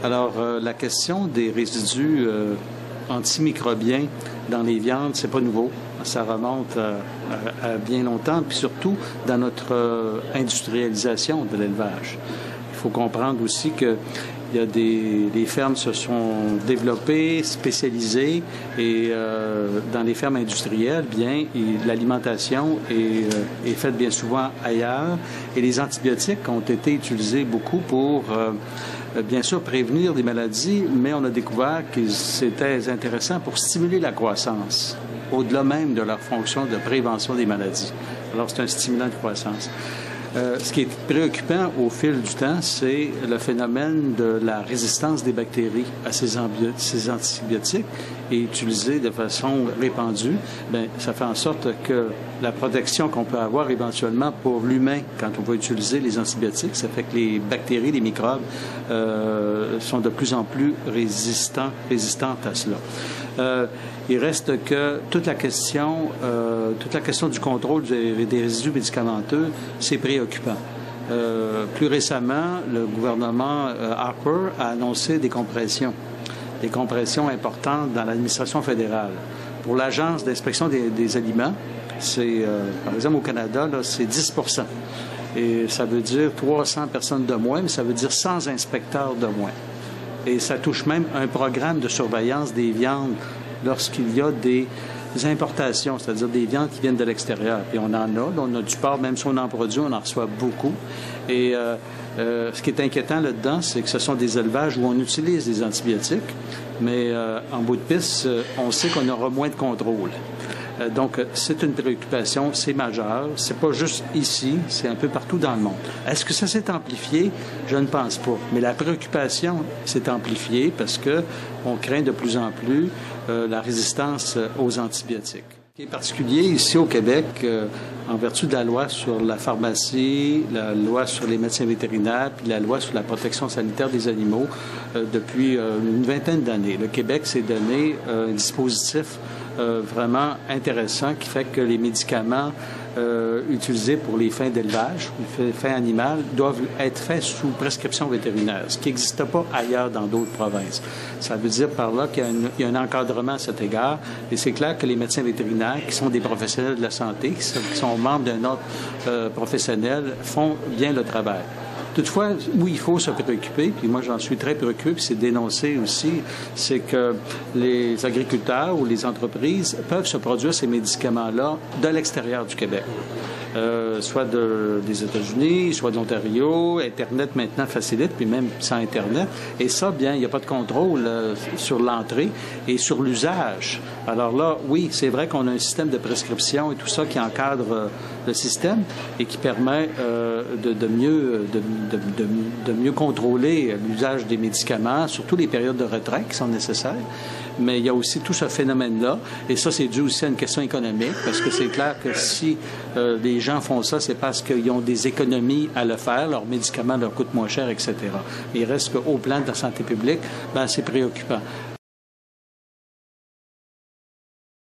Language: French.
Alors, la question des résidus antimicrobiens dans les viandes, c'est pas nouveau. Ça remonte à bien longtemps, puis surtout dans notre industrialisation de l'élevage. Il faut comprendre aussi que les fermes se sont développées, spécialisées, et dans les fermes industrielles, bien, l'alimentation est faite bien souvent ailleurs, et les antibiotiques ont été utilisés beaucoup pour bien sûr prévenir des maladies, mais on a découvert que c'était intéressant pour stimuler la croissance, au-delà même de leur fonction de prévention des maladies. Alors, c'est un stimulant de croissance. Ce qui est préoccupant au fil du temps, c'est le phénomène de la résistance des bactéries à ces antibiotiques, et utilisés de façon répandue, bien, ça fait en sorte que la protection qu'on peut avoir éventuellement pour l'humain quand on va utiliser les antibiotiques, ça fait que les bactéries, les microbes sont de plus en plus résistantes à cela. Il reste que toute la question du contrôle des résidus médicamenteux, c'est préoccupant. Plus récemment, le gouvernement Harper a annoncé des compressions importantes dans l'administration fédérale. Pour l'Agence d'inspection des aliments, c'est, par exemple, au Canada, là, c'est 10 %. Et ça veut dire 300 personnes de moins, mais ça veut dire 100 inspecteurs de moins. Et ça touche même un programme de surveillance des viandes lorsqu'il y a des importations, c'est-à-dire des viandes qui viennent de l'extérieur. Et on en a, on a du porc, même si on en produit, on en reçoit beaucoup. Et ce qui est inquiétant là-dedans, c'est que ce sont des élevages où on utilise des antibiotiques, mais en bout de piste, on sait qu'on aura moins de contrôle. Donc, c'est une préoccupation, c'est majeur. C'est pas juste ici, c'est un peu partout dans le monde. Est-ce que ça s'est amplifié? Je ne pense pas. Mais la préoccupation s'est amplifiée parce que on craint de plus en plus la résistance aux antibiotiques. Ce qui est particulier ici au Québec, en vertu de la loi sur la pharmacie, la loi sur les médecins vétérinaires, puis la loi sur la protection sanitaire des animaux, depuis une vingtaine d'années, le Québec s'est donné un dispositif vraiment intéressant qui fait que les médicaments utilisés pour les fins d'élevage, les fins animales, doivent être faits sous prescription vétérinaire, ce qui n'existe pas ailleurs dans d'autres provinces. Ça veut dire par là qu'il y a un encadrement à cet égard, et c'est clair que les médecins vétérinaires, qui sont des professionnels de la santé, qui sont membres d'un ordre professionnel, font bien le travail. Toutefois, où il faut se préoccuper, puis moi j'en suis très préoccupé, puis c'est dénoncé aussi, c'est que les agriculteurs ou les entreprises peuvent se produire ces médicaments-là de l'extérieur du Québec. Soit des États-Unis, soit de l'Ontario. Internet maintenant facilite, puis même sans Internet. Et ça, bien, il n'y a pas de contrôle sur l'entrée et sur l'usage. Alors là, oui, c'est vrai qu'on a un système de prescription et tout ça qui encadre le système et qui permet de mieux contrôler l'usage des médicaments, surtout les périodes de retrait qui sont nécessaires. Mais il y a aussi tout ce phénomène-là, et ça, c'est dû aussi à une question économique, parce que c'est clair que si les gens font ça, c'est parce qu'ils ont des économies à le faire, leurs médicaments leur coûtent moins cher, etc. Il reste qu'au plan de la santé publique, ben, c'est préoccupant.